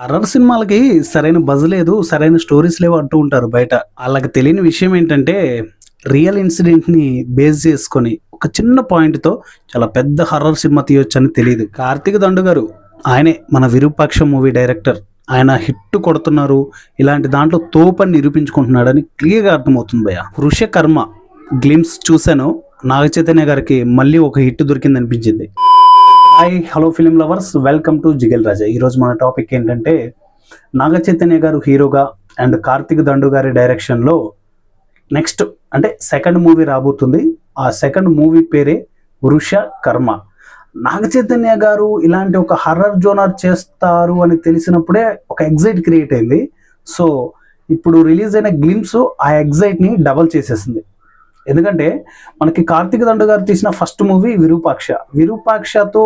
Horror సినిమాలకి సరైన buzz లేదు, సరైన స్టోరీస్ లేవు అంటూ ఉంటారు బయట. ఆళ్ళకి తెలియని విషయం ఏంటంటే, రియల్ ఇన్సిడెంట్‌ని బేస్ చేసుకొని ఒక చిన్న పాయింట్‌తో చాలా పెద్ద హర్రర్ సినిమా తీయొచ్చని తెలీదు. కార్తీక్ దండు గారు ఆయనే మన 'విరూపాక్ష' మూవీ డైరెక్టర్. ఆయన హిట్ కొడుతున్నారు. ఇలాంటి దాంట్లో తోపని నిరూపించుకుంటున్నాడని క్లియర్‌గా అర్థమవుతుంది భయ్యా. 'వృషకర్మ' గ్లింప్స్ చూసాను. నాగ చైతన్య గారికి మళ్ళీ ఒక హిట్ దొరికిందనిపించింది. Hi hello film lovers, welcome to Jigel Raja. ఈరోజు మన టాపిక్ ఏంటంటే, నాగ చైతన్య గారు హీరోగా అండ్ కార్తీక్ దండు గారి డైరెక్షన్లో నెక్స్ట్ అంటే సెకండ్ మూవీ రాబోతుంది. ఆ సెకండ్ మూవీ పేరే 'వృషకర్మ'. నాగ చైతన్య గారు ఇలాంటి ఒక హర్రర్ జోనర్ చేస్తారు అని తెలిసినప్పుడే ఒక ఎగ్జైట్ క్రియేట్ అయింది. సో ఇప్పుడు రిలీజ్ అయిన గ్లిమ్స్ ఆ ఎగ్జైట్ని డబల్ చేసేసింది. ఎందుకంటే మనకి కార్తీక్ దండు గారు తీసిన ఫస్ట్ మూవీ 'విరూపాక్ష'. 'విరూపాక్ష'తో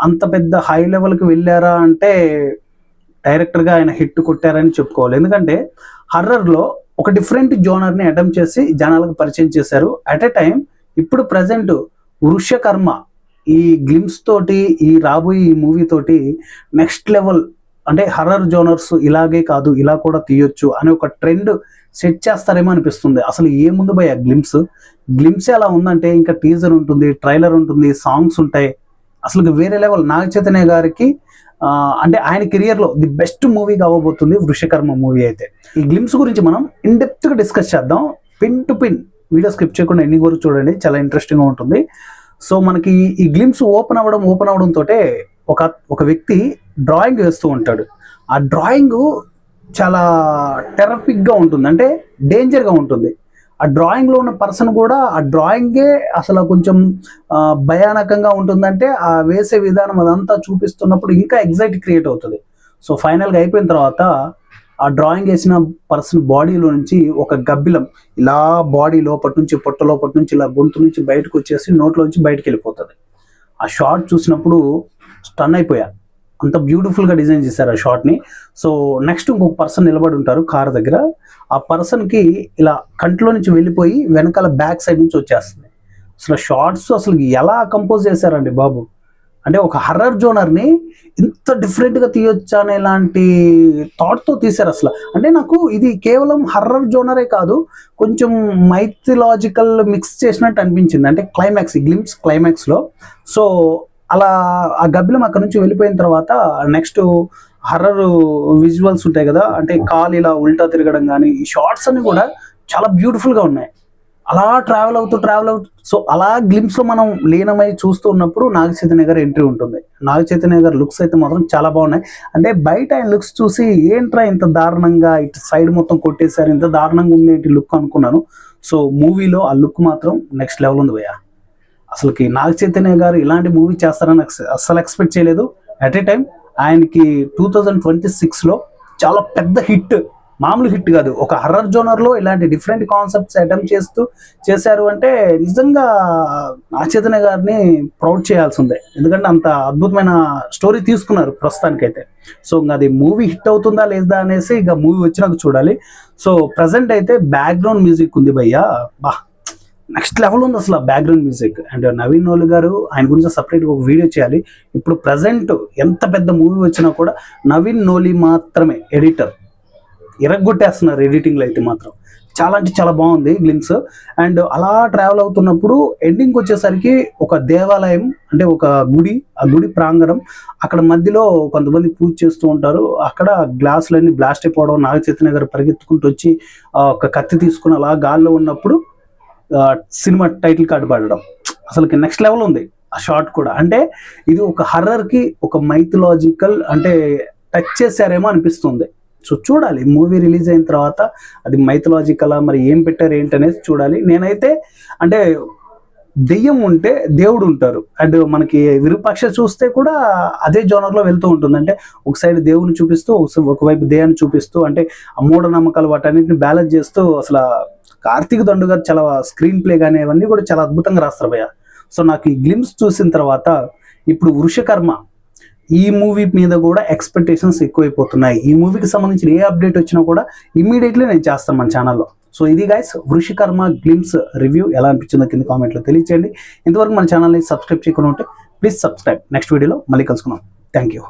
అంత పెద్ద హై లెవెల్కి వెళ్ళారా అంటే డైరెక్టర్గా ఆయన హిట్ కొట్టారని చెప్పుకోవాలి. ఎందుకంటే హర్రర్లో ఒక డిఫరెంట్ జోనర్ని అటెంప్ట్ చేసి జనాలకు పరిచయం చేశారు. అట్ ఎ టైం ఇప్పుడు ప్రజెంట్ 'వృషకర్మ' ఈ గ్లిమ్స్ తోటి, ఈ రాబోయే ఈ మూవీ తోటి నెక్స్ట్ లెవెల్ అంటే హర్రర్ జోనర్స్ ఇలాగే కాదు ఇలా కూడా తీయొచ్చు అనే ఒక ట్రెండ్ సెట్ చేస్తారేమో అనిపిస్తుంది. అసలు ఏముంది భయ్య గ్లిమ్స్ ఎలా ఉందంటే, ఇంకా టీజర్ ఉంటుంది, ట్రైలర్ ఉంటుంది, సాంగ్స్ ఉంటాయి. అసలు వేరే లెవెల్. నాగ చైతన్య గారికి అంటే ఆయన కెరియర్లో ది బెస్ట్ మూవీ కావబోతుంది 'వృషకర్మ' మూవీ అయితే. ఈ గ్లిమ్స్ గురించి మనం ఇన్ డెప్త్గా డిస్కస్ చేద్దాం. Pin to pin video skip చేయకుండా ఎండింగ్ వరకు చూడండి, చాలా ఇంట్రెస్టింగ్గా ఉంటుంది. సో మనకి ఈ గ్లిమ్స్ ఓపెన్ అవ్వడంతో ఒక వ్యక్తి డ్రాయింగ్ వేస్తూ ఉంటాడు. ఆ డ్రాయింగ్ చాలా టెర్రఫిక్గా ఉంటుంది, అంటే డేంజర్గా ఉంటుంది. ఆ డ్రాయింగ్లో ఉన్న పర్సన్ కూడా ఆ డ్రాయింగే అసలు కొంచెం భయానకంగా ఉంటుందంటే ఆ వేసే విధానం అదంతా చూపిస్తున్నప్పుడు ఇంకా ఎగ్జైట్ క్రియేట్ అవుతుంది. సో ఫైనల్గా అయిపోయిన తర్వాత ఆ డ్రాయింగ్ వేసిన పర్సన్ బాడీలో నుంచి ఒక గబ్బిలం ఇలా బాడీ లోపటి నుంచి, పొట్ట లోపటి నుంచి, ఇలా గొంతు నుంచి బయటకు వచ్చేసి నోట్లోంచి బయటకు వెళ్ళిపోతుంది. ఆ షార్ట్ చూసినప్పుడు స్టన్ అయిపోయా. అంత బ్యూటిఫుల్గా డిజైన్ చేశారు ఆ షార్ట్ని. సో నెక్స్ట్ ఇంకొక పర్సన్ నిలబడి ఉంటారు కార్ దగ్గర. ఆ పర్సన్కి ఇలా కంట్లో నుంచి వెళ్ళిపోయి వెనకాల బ్యాక్ సైడ్ నుంచి వచ్చేస్తుంది. అసలు షార్ట్స్ అసలు ఎలా కంపోజ్ చేశారండి బాబు. అంటే ఒక హర్రర్ జోనర్ని ఇంత డిఫరెంట్గా తీయొచ్చా అనే ఇలాంటి థాట్తో తీశారు అసలు. అంటే నాకు ఇది కేవలం హర్రర్ జోనరే కాదు, కొంచెం మైథలాజికల్ మిక్స్ చేసినట్టు అనిపించింది. అంటే గ్లిమ్స్ క్లైమాక్స్లో. సో అలా ఆ గబ్బిలం అక్కడ నుంచి వెళ్ళిపోయిన తర్వాత నెక్స్ట్ హర్రర్ విజువల్స్ ఉంటాయి కదా, అంటే కాలు ఇలా ఉల్టా తిరగడం కానీ, ఈ షార్ట్స్ అన్ని కూడా చాలా బ్యూటిఫుల్గా ఉన్నాయి. అలా ట్రావెల్ అవుతూ సో అలా గ్లిమ్స్లో మనం లీనమై చూస్తూ ఉన్నప్పుడు నాగ చైతన్య గారు ఎంట్రీ ఉంటుంది. నాగ చైతన్య గారు లుక్స్ అయితే మాత్రం చాలా బాగున్నాయి. అంటే బయట ఆయన లుక్స్ చూసి ఏంట్రా ఇంత దారుణంగా ఇటు సైడ్ మొత్తం కొట్టేశారు, ఇంత దారుణంగా ఉంది ఏంటి లుక్ అనుకున్నాను. సో మూవీలో ఆ లుక్ మాత్రం నెక్స్ట్ లెవెల్ ఉంది భయ్యా. అసలుకి నాగ చైతన్య గారు ఇలాంటి మూవీ చేస్తారని అస్సలు ఎక్స్పెక్ట్ చేయలేదు. అట్ ఏ టైం ఆయనకి 2026లో చాలా పెద్ద హిట్, మామూలు హిట్ కాదు, ఒక హర్రర్ జోనర్లో ఇలాంటి డిఫరెంట్ కాన్సెప్ట్స్ అటెంప్ట్ చేశారు అంటే నిజంగా నాగ చైతన్య గారిని ప్రౌడ్ చేయాల్సిందే. ఎందుకంటే అంత అద్భుతమైన స్టోరీ తీసుకున్నారు ప్రస్తుతానికైతే. సో ఇంకా అది మూవీ హిట్ అవుతుందా లేదా అనేసి ఇక మూవీ వచ్చినాక చూడాలి. సో ప్రజెంట్ అయితే బ్యాక్గ్రౌండ్ మ్యూజిక్ ఉంది భయ్యా, నెక్స్ట్ లెవెల్ ఉంది అసలు background music. And Naveen Solih గారు, ఆయన గురించి సపరేట్గా ఒక వీడియో చేయాలి. ఇప్పుడు ప్రజెంట్ ఎంత పెద్ద మూవీ వచ్చినా కూడా నవీన్ నోలి మాత్రమే ఎడిటర్, ఇరగొట్టేస్తున్నారు ఎడిటింగ్లో అయితే మాత్రం. చాలా అంటే చాలా బాగుంది గ్లిమ్స్. అండ్ అలా ట్రావెల్ అవుతున్నప్పుడు ఎండింగ్కి వచ్చేసరికి ఒక దేవాలయం, అంటే ఒక గుడి, ఆ గుడి ప్రాంగణం, అక్కడ మధ్యలో కొంతమంది పూజ చేస్తూ ఉంటారు. అక్కడ గ్లాసులన్నీ బ్లాస్ట్ అయిపోవడం, నాగ చైతన్య గారు పరిగెత్తుకుంటూ వచ్చి ఒక కత్తి తీసుకుని అలా గాల్లో ఉన్నప్పుడు సినిమా టైటిల్ కార్డు పడడం అసలుకి నెక్స్ట్ లెవెల్ ఉంది ఆ షార్ట్ కూడా. అంటే ఇది ఒక హర్రర్కి ఒక మైథలాజికల్ అంటే టచ్ చేశారేమో అనిపిస్తుంది. సో చూడాలి మూవీ రిలీజ్ అయిన తర్వాత అది మైథలాజికల్ మరి ఏం పెట్టారు ఏంటి అనేది చూడాలి. నేనైతే అంటే దెయ్యం ఉంటే దేవుడు ఉంటారు, అండ్ మనకి 'విరూపాక్ష' చూస్తే కూడా అదే జోనర్లో వెళ్తూ ఉంటుంది. అంటే ఒక సైడ్ దేవుని చూపిస్తూ ఒకవైపు దెయ్యాన్ని చూపిస్తూ, అంటే మూఢనమ్మకాలు వాటన్నిటిని బ్యాలెన్స్ చేస్తూ అసలు కార్తీక్ దండు గారు చాలా స్క్రీన్ ప్లే కానీ అవన్నీ కూడా చాలా అద్భుతంగా రాస్తారు భయ్య. సో నాకు ఈ గ్లిమ్స్ చూసిన తర్వాత ఇప్పుడు 'వృషకర్మ' ఈ మూవీ మీద కూడా ఎక్స్పెక్టేషన్స్ ఎక్కువైపోతున్నాయి. ఈ మూవీకి సంబంధించిన ఏ అప్డేట్ వచ్చినా కూడా ఇమ్మీడియట్లీ నేను చేస్తాను మన ఛానల్లో. సో ఇది గైస్ 'వృషకర్మ' గ్లిమ్స్ రివ్యూ ఎలా అనిపించిందో కింద కామెంట్లో తెలియచేయండి. ఇంతవరకు మన ఛానల్ని సబ్స్క్రైబ్ చేయకుండా ఉంటే ప్లీజ్ సబ్స్క్రైబ్. నెక్స్ట్ వీడియోలో మళ్ళీ కలుసుకుందాం. Thank you.